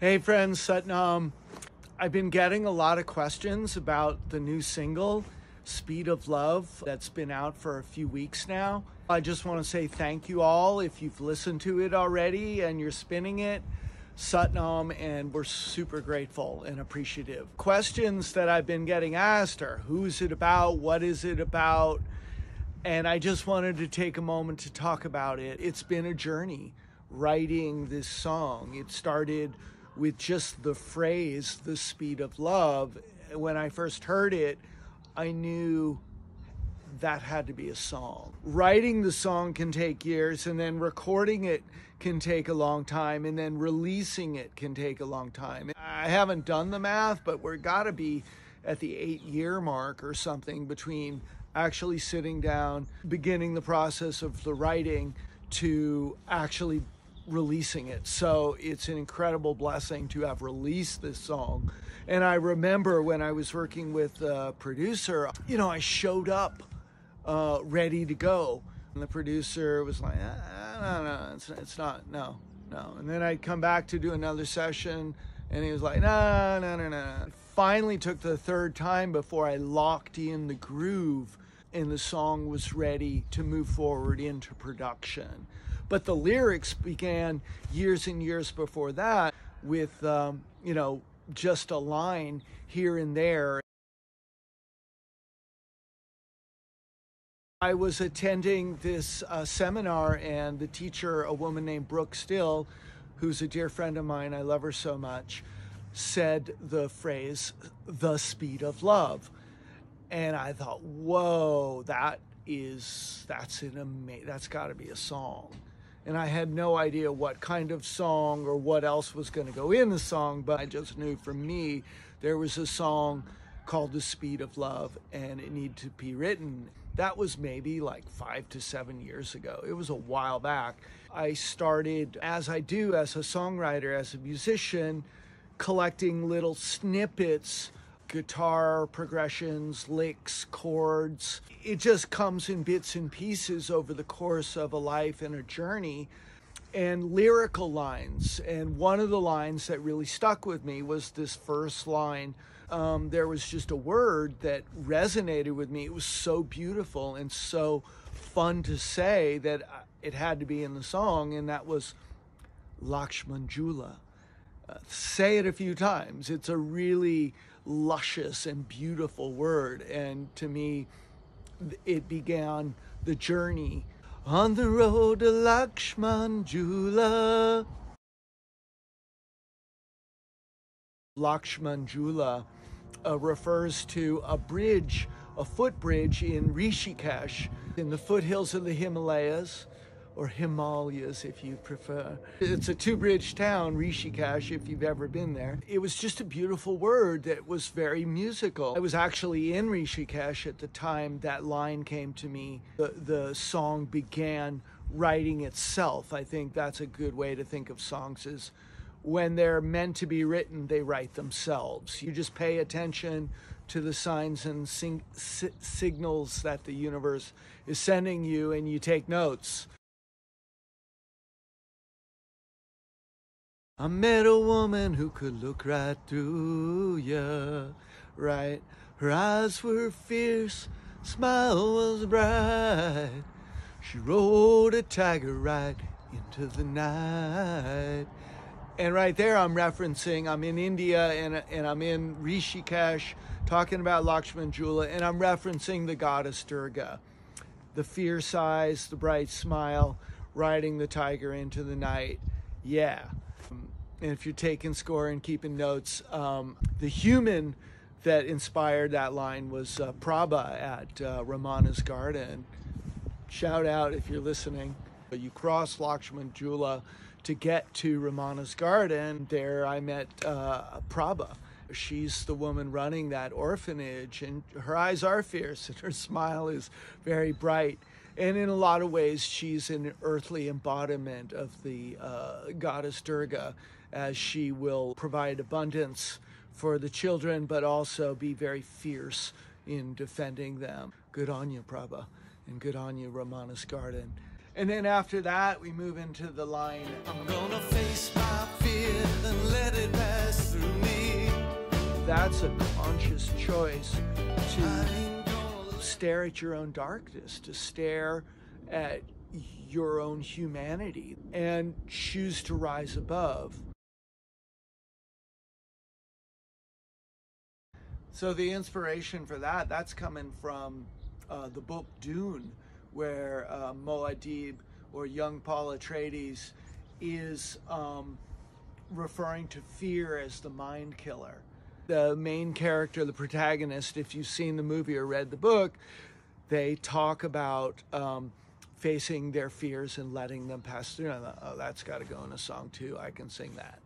Hey friends, Satnam. I've been getting a lot of questions about the new single, Speed of Love, that's been out for a few weeks now. I just want to say thank you all if you've listened to it already and you're spinning it. Satnam, and we're super grateful and appreciative. Questions that I've been getting asked are, who's it about? What is it about? And I just wanted to take a moment to talk about it. It's been a journey writing this song. It started with just the phrase, the speed of love. When I first heard it, I knew that had to be a song. Writing the song can take years, and then recording it can take a long time, and then releasing it can take a long time. I haven't done the math, but we're gotta be at the 8-year mark or something between actually sitting down, beginning the process of the writing to actually releasing it. So it's an incredible blessing to have released this song. And I remember when I was working with a producer, I showed up ready to go. And the producer was like, no, it's not, no. And then I'd come back to do another session and he was like, no. Finally took the third time before I locked in the groove and the song was ready to move forward into production. But the lyrics began years and years before that with, just a line here and there. I was attending this seminar, and the teacher, a woman named Brooke Still, who's a dear friend of mine, I love her so much, said the phrase, the speed of love. And I thought, whoa, that's got to be a song. And I had no idea what kind of song or what else was going to go in the song, but I just knew for me, there was a song called The Speed of Love, and it needed to be written. That was maybe like 5 to 7 years ago. It was a while back. I started, as I do as a songwriter, as a musician, collecting little snippets, guitar progressions, licks, chords. It just comes in bits and pieces over the course of a life and a journey, and lyrical lines. And one of the lines that really stuck with me was this first line. There was just a word that resonated with me. It was so beautiful and so fun to say that it had to be in the song, and that was Laxman, Jhula. Say it a few times. It's a really luscious and beautiful word, and to me it began the journey on the road to Laxman, Jhula. Laxman, Jhula refers to a bridge, a footbridge in Rishikesh in the foothills of the Himalayas, or Himalayas if you prefer. It's a 2-bridge town, Rishikesh, if you've ever been there. It was just a beautiful word that was very musical. I was actually in Rishikesh at the time that line came to me. The song began writing itself. I think that's a good way to think of songs, is when they're meant to be written, they write themselves. You just pay attention to the signs and signals that the universe is sending you, and you take notes. I met a woman who could look right through you, right? Her eyes were fierce, smile was bright. She rode a tiger right into the night. And right there I'm in India and I'm in Rishikesh talking about Laxman, Jhula, and I'm referencing the goddess Durga. The fierce eyes, the bright smile, riding the tiger into the night. Yeah. And if you're taking score and keeping notes, the human that inspired that line was Prabha at Ramana's Garden. Shout out if you're listening. You cross Laxman, Jhula to get to Ramana's Garden. There I met Prabha. She's the woman running that orphanage, and her eyes are fierce and her smile is very bright. And in a lot of ways, she's an earthly embodiment of the goddess Durga, as she will provide abundance for the children, but also be very fierce in defending them. Good on you, Prabha, and good on you, Ramana's Garden. And then after that, we move into the line, I'm gonna face my fear and let it That's a conscious choice to stare at your own darkness, to stare at your own humanity and choose to rise above. So the inspiration for that's coming from the book Dune, where Moadib, or young Paul Atreides, is referring to fear as the mind killer. The main character, the protagonist, if you've seen the movie or read the book, they talk about facing their fears and letting them pass through. And I thought, oh, that's got to go in a song too. I can sing that.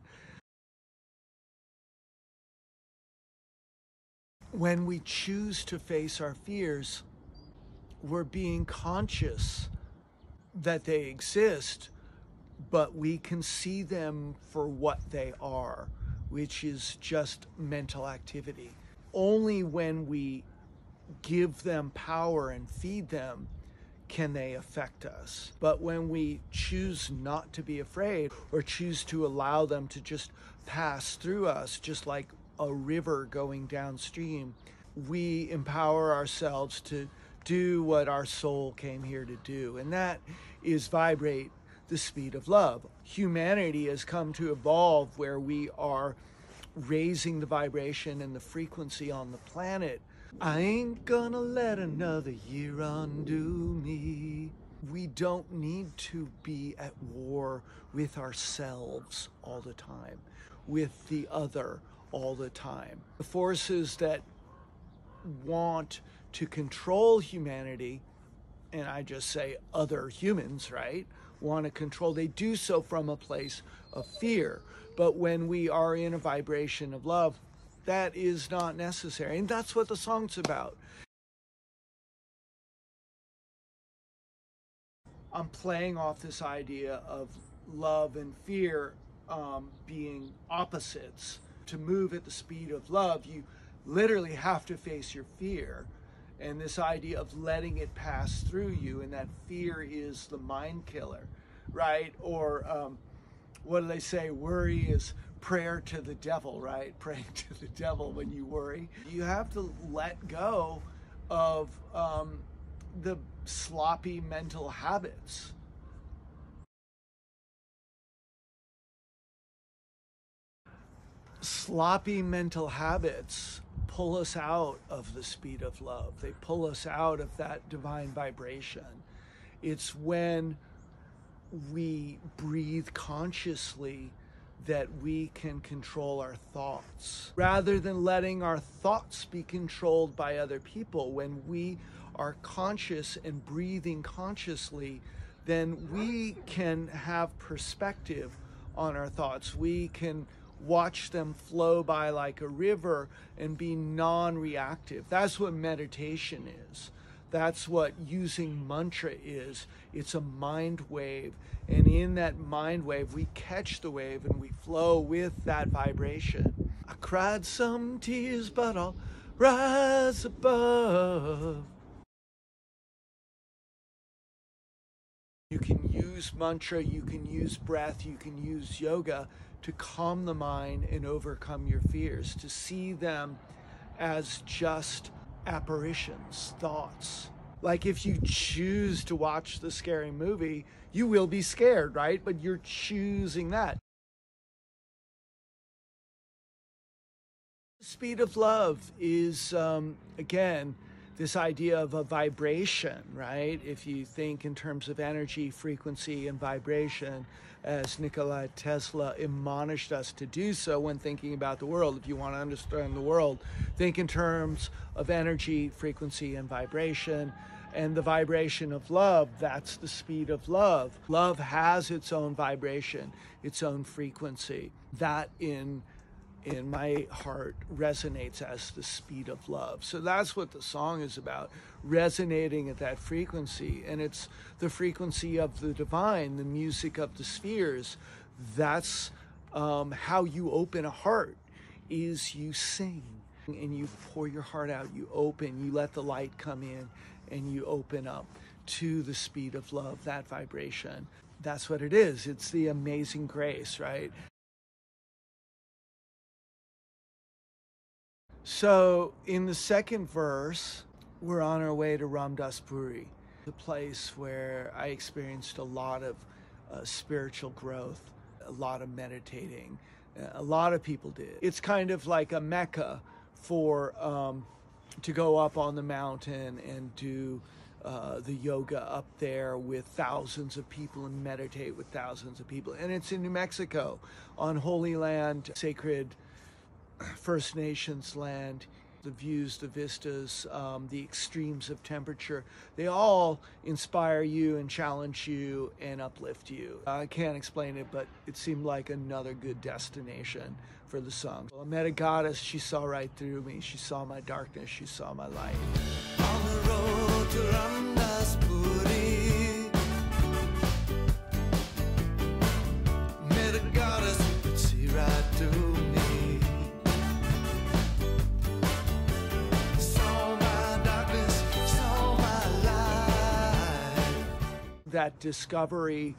When we choose to face our fears, we're being conscious that they exist, but we can see them for what they are, which is just mental activity. Only when we give them power and feed them can they affect us. But when we choose not to be afraid, or choose to allow them to just pass through us, just like a river going downstream, we empower ourselves to do what our soul came here to do, and that is vibrate the speed of love. Humanity has come to evolve where we are raising the vibration and the frequency on the planet. I ain't gonna let another year undo me. We don't need to be at war with ourselves all the time, with the other all the time. The forces that want to control humanity, and I just say other humans, right, want to control, they do so from a place of fear. But when we are in a vibration of love, that is not necessary. And that's what the song's about. I'm playing off this idea of love and fear being opposites. To move at the speed of love, you literally have to face your fear. And this idea of letting it pass through you, and that fear is the mind killer, right? Or what do they say? Worry is prayer to the devil, right? Praying to the devil when you worry. You have to let go of the sloppy mental habits. Sloppy mental habits pull us out of the speed of love. They pull us out of that divine vibration. It's when we breathe consciously that we can control our thoughts, rather than letting our thoughts be controlled by other people. When we are conscious and breathing consciously, then we can have perspective on our thoughts. We can watch them flow by like a river and be non-reactive. That's what meditation is. That's what using mantra is. It's a mind wave. And in that mind wave, we catch the wave and we flow with that vibration. I cried some tears, but I'll rise above. You can use mantra, you can use breath, you can use yoga to calm the mind and overcome your fears, to see them as just apparitions, thoughts. Like if you choose to watch the scary movie, you will be scared, right? But you're choosing that. The speed of love is, again, this idea of a vibration, right? If you think in terms of energy, frequency, and vibration, as Nikola Tesla admonished us to do so when thinking about the world. If you want to understand the world, think in terms of energy, frequency, and vibration. And the vibration of love, that's the speed of love. Love has its own vibration, its own frequency. That in my heart resonates as the speed of love. So that's what the song is about, resonating at that frequency. And it's the frequency of the divine, the music of the spheres. That's how you open a heart, is you sing and you pour your heart out, you open, you let the light come in, and you open up to the speed of love, that vibration. That's what it is. It's the amazing grace, right? So in the second verse, we're on our way to Puri, the place where I experienced a lot of spiritual growth, a lot of meditating. A lot of people did. It's kind of like a mecca for to go up on the mountain and do the yoga up there with thousands of people and meditate with thousands of people. And it's in New Mexico, on Holy Land, sacred First Nations land. The views, the vistas, the extremes of temperature, they all inspire you and challenge you and uplift you. I can't explain it, but it seemed like another good destination for the song. I met a goddess, she saw right through me. She saw my darkness, she saw my light. On the road to Puri, met a goddess who could see right through me. That discovery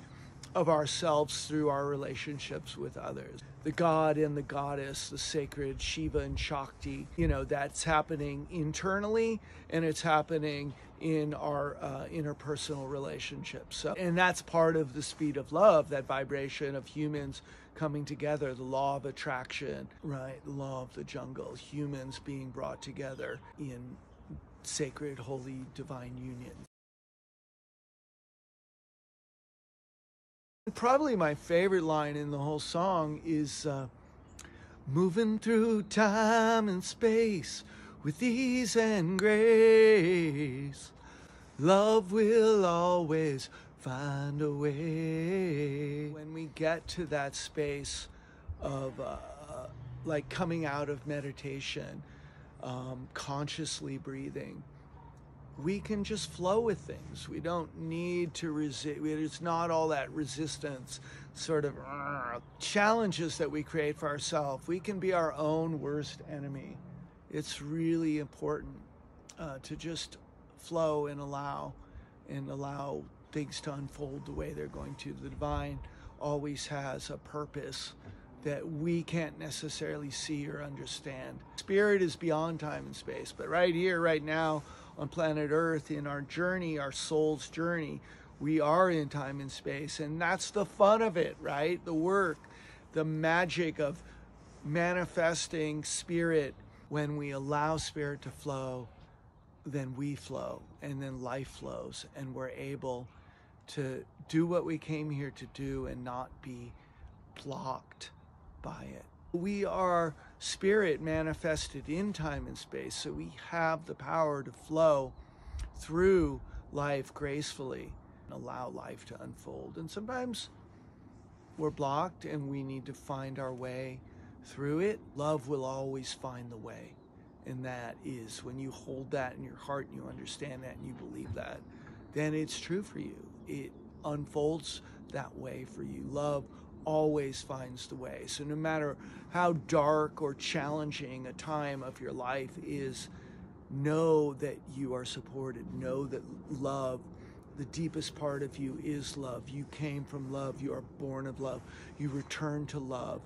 of ourselves through our relationships with others. The God and the goddess, the sacred Shiva and Shakti, that's happening internally and it's happening in our interpersonal relationships. And that's part of the speed of love, that vibration of humans coming together, the law of attraction, right? The law of the jungle, humans being brought together in sacred, holy, divine union. Probably my favorite line in the whole song is moving through time and space with ease and grace. Love will always find a way. When we get to that space of like coming out of meditation, consciously breathing, we can just flow with things. We don't need to resist. It's not all that resistance, sort of challenges that we create for ourselves. We can be our own worst enemy. It's really important to just flow and allow things to unfold the way they're going to. The divine always has a purpose that we can't necessarily see or understand. Spirit is beyond time and space, but right here, right now, on planet Earth, in our journey, our soul's journey, we are in time and space, and that's the fun of it, right? The work, the magic of manifesting spirit. When we allow spirit to flow, then we flow, and then life flows, and we're able to do what we came here to do and not be blocked by it. We are spirit manifested in time and space, so we have the power to flow through life gracefully and allow life to unfold. And sometimes we're blocked and we need to find our way through it. Love will always find the way. And that is when you hold that in your heart and you understand that and you believe that, then it's true for you. It unfolds that way for you. Love always finds the way. So no matter how dark or challenging a time of your life is, know that you are supported. Know that love, the deepest part of you, is love. You came from love. You are born of love. You return to love.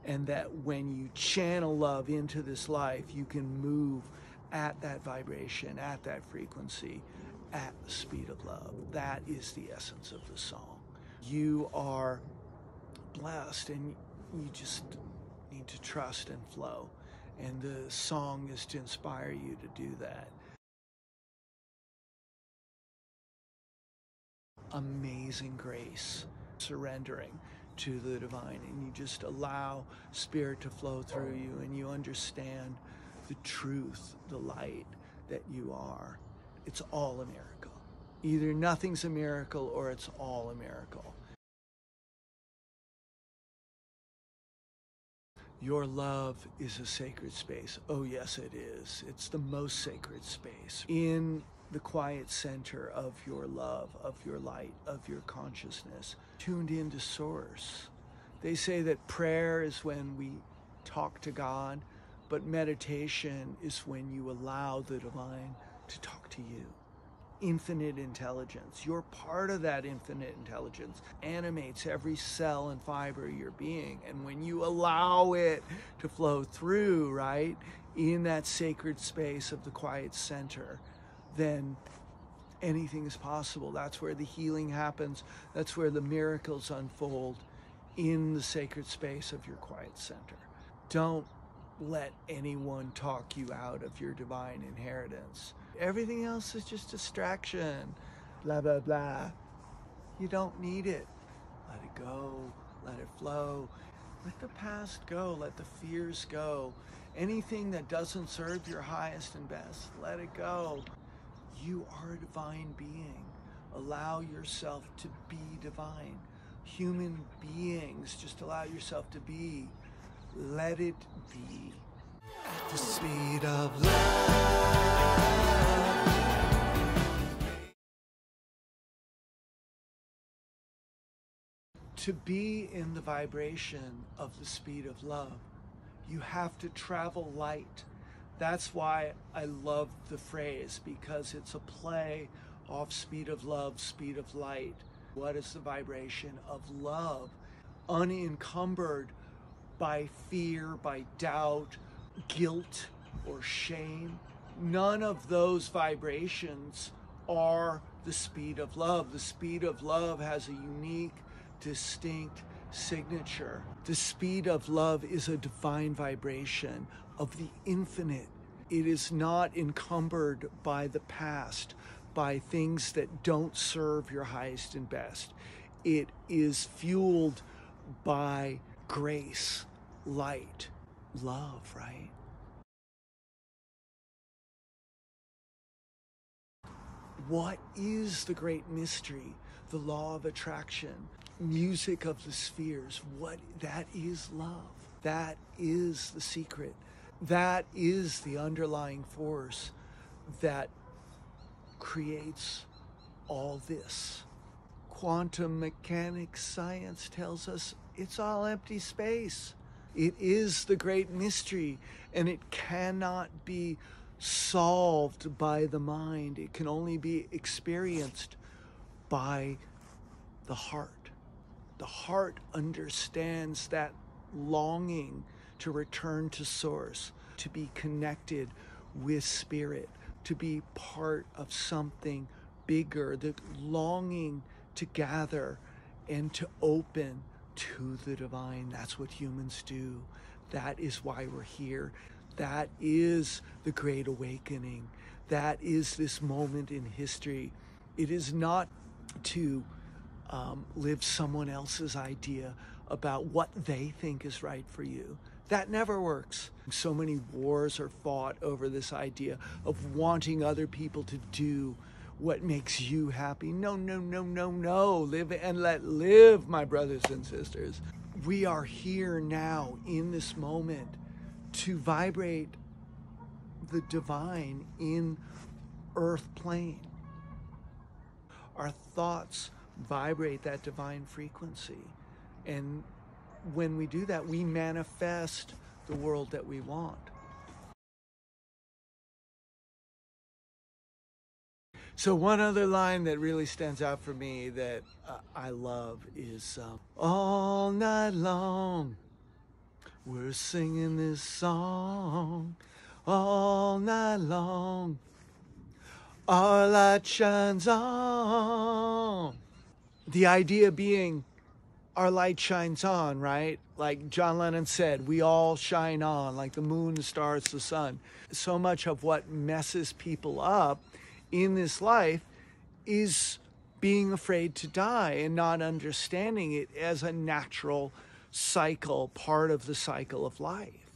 And that when you channel love into this life, you can move at that vibration, at that frequency, at the speed of love. That is the essence of the song. You are blessed, and you just need to trust and flow, and the song is to inspire you to do that. Amazing grace, surrendering to the divine, and you just allow spirit to flow through you, and you understand the truth, the light that you are. It's all a miracle. Either nothing's a miracle or it's all a miracle. Your love is a sacred space. Oh, yes, it is. It's the most sacred space. In the quiet center of your love, of your light, of your consciousness, tuned into Source. They say that prayer is when we talk to God, but meditation is when you allow the divine to talk to you infinite intelligence. You're part of that infinite intelligence. Animates every cell and fiber of your being. And when you allow it to flow through, right, in that sacred space of the quiet center, then anything is possible. That's where the healing happens. That's where the miracles unfold, in the sacred space of your quiet center. Don't let anyone talk you out of your divine inheritance. Everything else is just distraction. Blah, blah, blah. You don't need it. Let it go. Let it flow. Let the past go. Let the fears go. Anything that doesn't serve your highest and best, let it go. You are a divine being. Allow yourself to be divine. Human beings, just allow yourself to be. Let it be. At the speed of love. To be in the vibration of the speed of love, you have to travel light. That's why I love the phrase, because it's a play off speed of love, speed of light. What is the vibration of love? Unencumbered by fear, by doubt, guilt, or shame. None of those vibrations are the speed of love. The speed of love has a unique, distinct signature. The speed of love is a divine vibration of the infinite. It is not encumbered by the past, by things that don't serve your highest and best. It is fueled by grace, light, love, right? What is the great mystery? The law of attraction, music of the spheres. That is love. That is the secret. That is the underlying force that creates all this. Quantum mechanics science tells us it's all empty space. It is the great mystery, and it cannot be solved by the mind. It can only be experienced by the heart. The heart understands that longing to return to source, to be connected with spirit, to be part of something bigger, the longing to gather and to open to the divine. That's what humans do. That is why we're here. That is the Great Awakening. That is this moment in history. It is not to live someone else's idea about what they think is right for you. That never works. So many wars are fought over this idea of wanting other people to do what makes you happy. No, no, no, no, no. Live and let live, my brothers and sisters. We are here now in this moment to vibrate the divine in earth plane. Our thoughts vibrate that divine frequency. And when we do that, we manifest the world that we want. So one other line that really stands out for me that I love is, all night long, we're singing this song. All night long, our light shines on. The idea being, our light shines on, right? Like John Lennon said, we all shine on, like the moon, the stars, the sun. So much of what messes people up in this life is being afraid to die and not understanding it as a natural cycle, part of the cycle of life.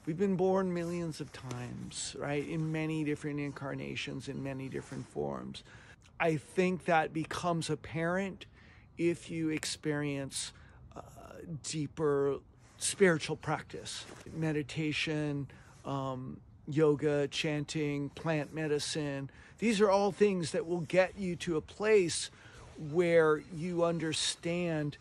We've been born millions of times, right? In many different incarnations, in many different forms. I think that becomes apparent if you experience deeper spiritual practice, meditation, yoga, chanting, plant medicine. These are all things that will get you to a place where you understand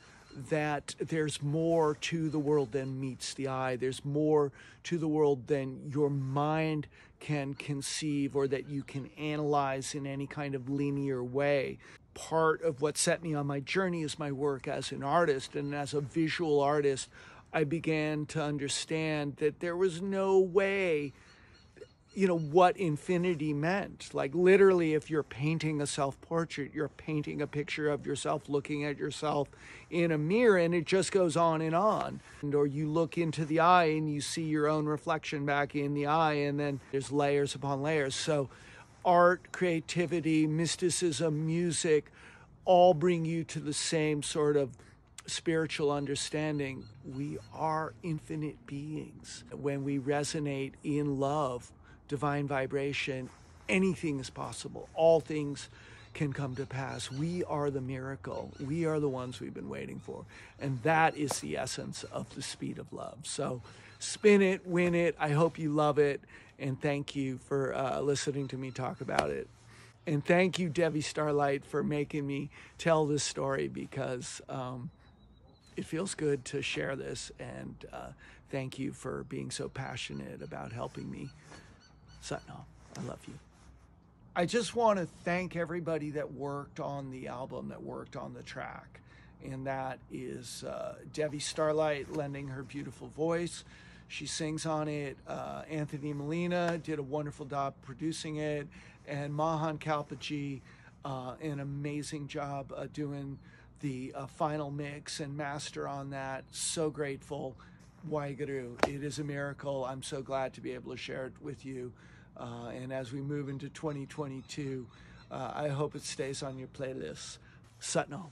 that there's more to the world than meets the eye. There's more to the world than your mind can conceive or that you can analyze in any kind of linear way. Part of what set me on my journey is my work as an artist, and as a visual artist, I began to understand that there was no way, what infinity meant. Like literally, if you're painting a self-portrait, you're painting a picture of yourself looking at yourself in a mirror, and it just goes on and on. Or you look into the eye and you see your own reflection back in the eye, and then there's layers upon layers. So art, creativity, mysticism, music, all bring you to the same sort of spiritual understanding. We are infinite beings. When we resonate in love, divine vibration, anything is possible. All things can come to pass. We are the miracle. We are the ones we've been waiting for. And that is the essence of the speed of love. So spin it, win it. I hope you love it. And thank you for listening to me talk about it. And thank you, Debbie Starlight, for making me tell this story, because it feels good to share this. And thank you for being so passionate about helping me. Satnam, I love you. I just want to thank everybody that worked on the album, that worked on the track. And that is Debbie Starlight lending her beautiful voice. She sings on it. Anthony Molina did a wonderful job producing it. And Mahan Kalpaji, an amazing job doing the final mix and master on that. So grateful. Waheguru, it is a miracle. I'm so glad to be able to share it with you. And as we move into 2022, I hope it stays on your playlist. Satnam.